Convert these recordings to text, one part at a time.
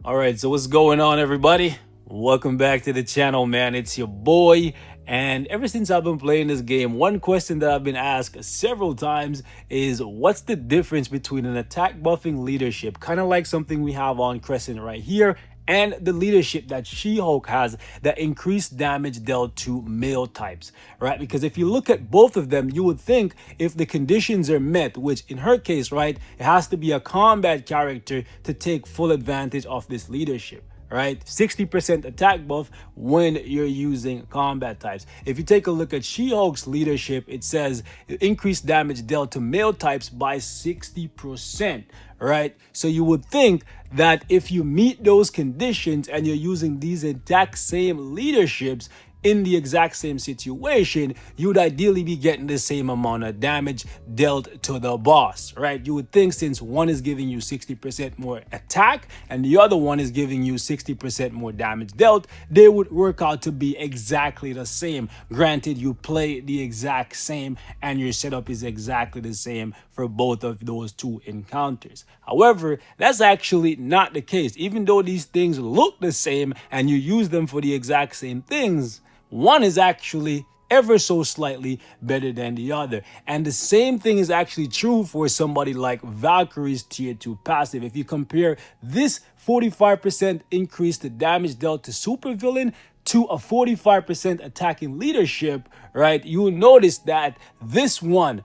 All right, so what's going on, everybody? Welcome back to the channel, man. It's your boy. And ever since I've been playing this game, one question that I've been asked several times is what's the difference between an attack buffing leadership, kind of like something we have on Crescent right here, and the leadership that She-Hulk has that increased damage dealt to male types, right? Because if you look at both of them, you would think if the conditions are met, which in her case, right, it has to be a combat character to take full advantage of this leadership, right? 60% attack buff when you're using combat types. If you take a look at She-Hulk's leadership, it says increased damage dealt to male types by 60%, right? So you would think that if you meet those conditions and you're using these exact same leaderships in the exact same situation, you would ideally be getting the same amount of damage dealt to the boss, right? You would think since one is giving you 60% more attack and the other one is giving you 60% more damage dealt, they would work out to be exactly the same. Granted, you play the exact same and your setup is exactly the same for both of those two encounters. However, that's actually not the case. Even though these things look the same and you use them for the exact same things, one is actually ever so slightly better than the other. And the same thing is actually true for somebody like Valkyrie's tier 2 passive. If you compare this 45% increase to damage dealt to supervillain to a 45% attacking leadership, right, you will notice that this one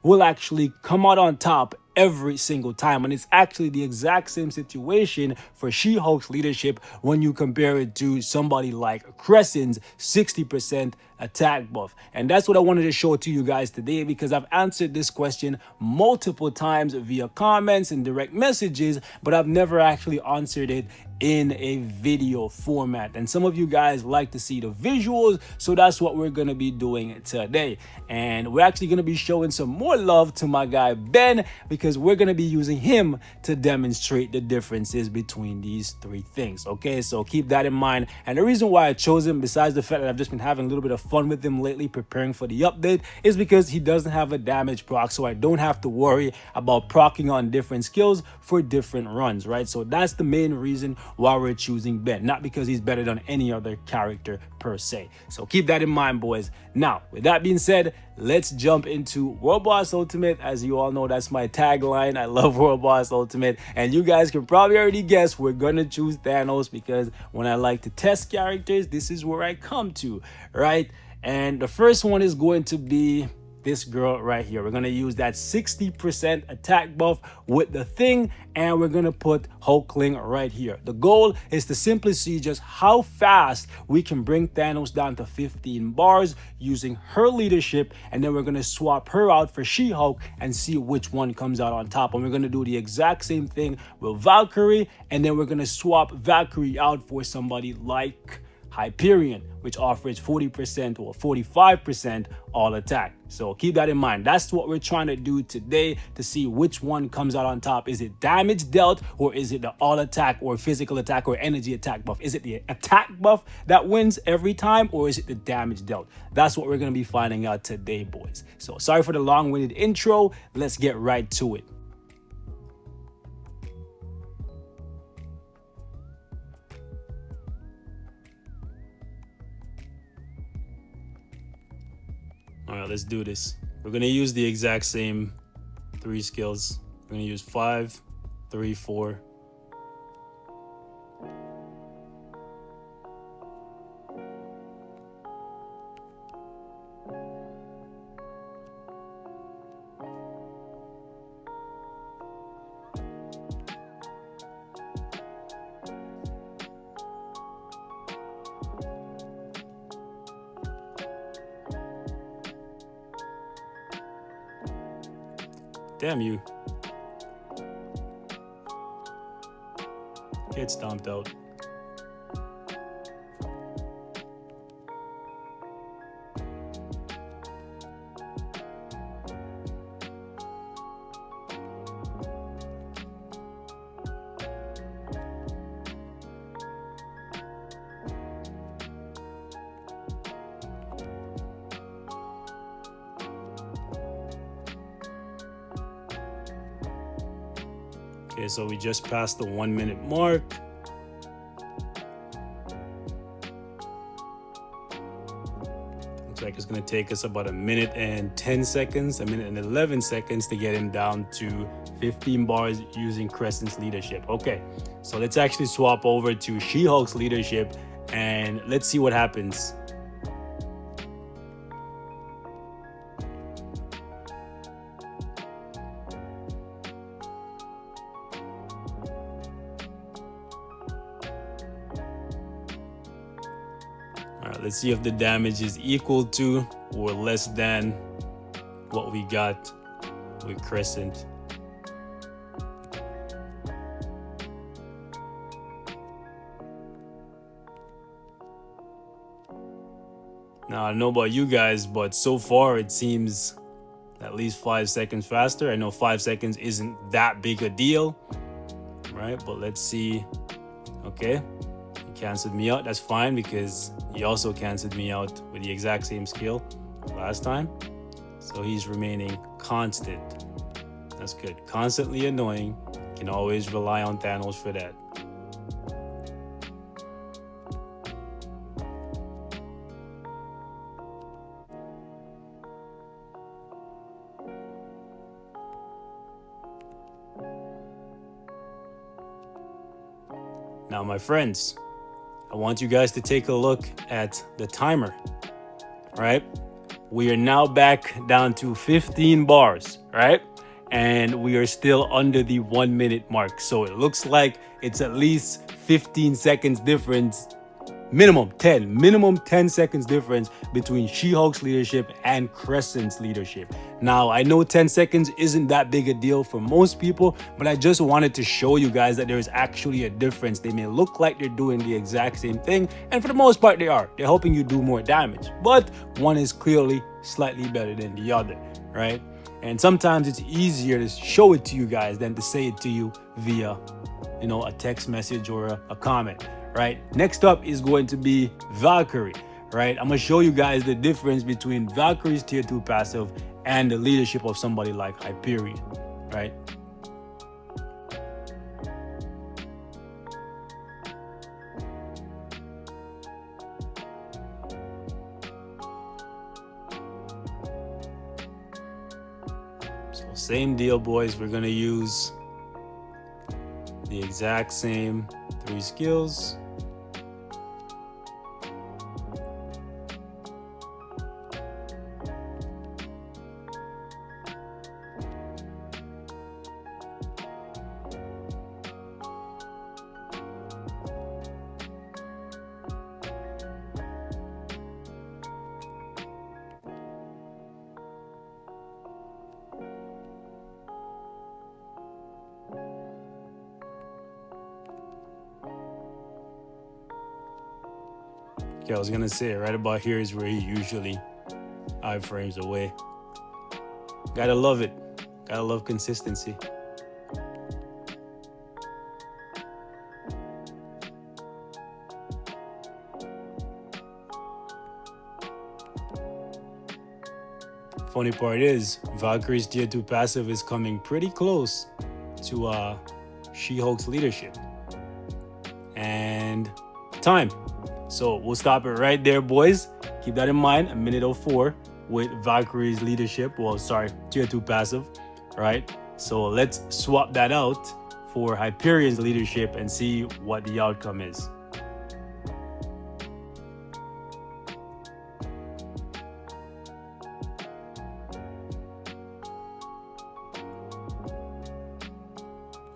will actually come out on top every single time. And it's actually the exact same situation for She-Hulk's leadership when you compare it to somebody like Crescent's 60% attack buff. And that's what I wanted to show to you guys today, because I've answered this question multiple times via comments and direct messages, but I've never actually answered it in a video format. And some of you guys like to see the visuals, so that's what we're going to be doing today. And we're actually going to be showing some more love to my guy Ben, because we're going to be using him to demonstrate the differences between these three things. Okay, so keep that in mind. And the reason why I chose him, besides the fact that I've just been having a little bit of fun with him lately preparing for the update, is because he doesn't have a damage proc, so I don't have to worry about proccing on different skills for different runs, right? So that's the main reason why we're choosing Ben, not because he's better than any other character per se. So keep that in mind, boys. Now, with that being said, let's jump into World Boss Ultimate. As you all know, that's my tagline. I love World Boss Ultimate, and you guys can probably already guess we're gonna choose Thanos, because when I like to test characters, this is where I come to, right? And the first one is going to be this girl right here. We're going to use that 60% attack buff with the thing, and we're going to put Hulkling right here. The goal is to simply see just how fast we can bring Thanos down to 15 bars using her leadership, and then we're going to swap her out for She-Hulk and see which one comes out on top. And we're going to do the exact same thing with Valkyrie, and then we're going to swap Valkyrie out for somebody like Hyperion, which offers 40% or 45% all attack. So keep that in mind. That's what we're trying to do today, to see which one comes out on top. Is it damage dealt, or is it the all attack or physical attack or energy attack buff? Is it the attack buff that wins every time, or is it the damage dealt? That's what we're going to be finding out today, boys. So sorry for the long-winded intro. Let's get right to it. All right, let's do this. We're going to use the exact same three skills. We're going to use 5, 3, 4. Damn you. Get stomped out. Okay, so we just passed the 1 minute mark. It's going to take us about a minute and 10 seconds, a minute and 11 seconds to get him down to 15 bars using Crescent's leadership. Okay, so let's actually swap over to She-Hulk's leadership and let's see what happens. All right, let's see if the damage is equal to or less than what we got with Crescent. Now, I don't know about you guys, but so far it seems at least 5 seconds faster. I know 5 seconds isn't that big a deal, right? But let's see. Okay, he canceled me out. That's fine because he also canceled me out with the exact same skill last time. So he's remaining constant. That's good. Constantly annoying. Can always rely on Thanos for that. Now, my friends, I want you guys to take a look at the timer, right? We are now back down to 15 bars, right? And we are still under the 1 minute mark. So it looks like it's at least 15 seconds difference, minimum 10 seconds difference between She-Hulk's leadership and Crescent's leadership. Now, I know 10 seconds isn't that big a deal for most people, but I just wanted to show you guys that there's actually a difference. They may look like they're doing the exact same thing, and for the most part they are. They're helping you do more damage, but one is clearly slightly better than the other, right? And sometimes it's easier to show it to you guys than to say it to you via, a text message or a comment, right? Next up is going to be Valkyrie, right? I'm going to show you guys the difference between Valkyrie's tier 2 passive and the leadership of somebody like Hyperion, right? So same deal, boys. We're going to use the exact same 3 skills. Okay, I was gonna say right about here is where he usually iframes away. Gotta love it. Gotta love consistency. Funny part is, Valkyrie's tier 2 passive is coming pretty close to She-Hulk's leadership. And time. So we'll stop it right there, boys. Keep that in mind, a minute 04 with Valkyrie's leadership. Well, sorry, tier 2 passive, right? So let's swap that out for Hyperion's leadership and see what the outcome is.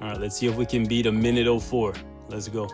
All right, let's see if we can beat a minute 04. Let's go.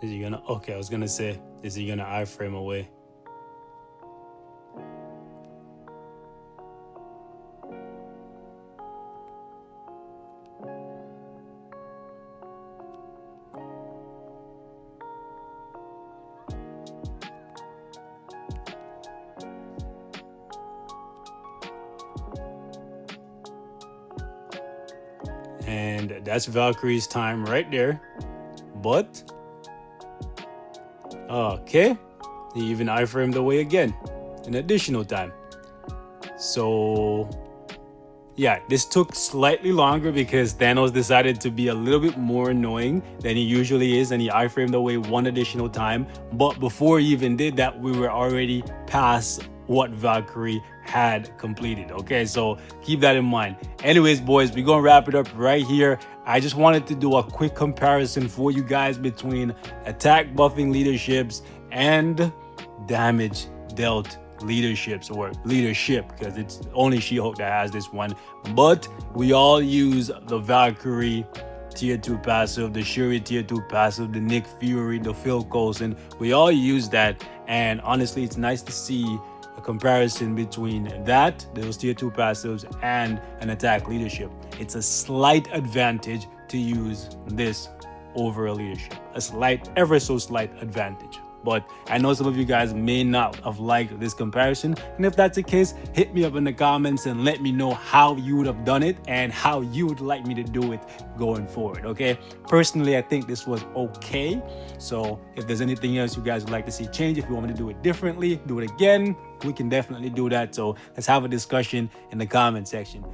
Is he gonna, okay, I was gonna say, is he gonna iframe away? And that's Valkyrie's time right there. But okay, he even iframed away again, an additional time. So yeah, this took slightly longer because Thanos decided to be a little bit more annoying than he usually is, and he iframed away one additional time. But before he even did that, we were already past what Valkyrie had completed. Okay, so keep that in mind. Anyways, boys, we're gonna wrap it up right here. I just wanted to do a quick comparison for you guys between attack buffing leaderships and damage dealt leaderships, or leadership, because it's only She-Hulk that has this one. But we all use the Valkyrie tier 2 passive, the Shuri tier 2 passive, the Nick Fury, the Phil Coulson. We all use that, and honestly, it's nice to see a comparison between that, those tier 2 passives, and an attack leadership. It's a slight advantage to use this over a leadership, a slight, ever so slight advantage. But I know some of you guys may not have liked this comparison, and if that's the case, hit me up in the comments and let me know how you would have done it and how you would like me to do it going forward. Okay, personally, I think this was okay. So if there's anything else you guys would like to see change, if you want me to do it differently, do it again, we can definitely do that. So let's have a discussion in the comment section.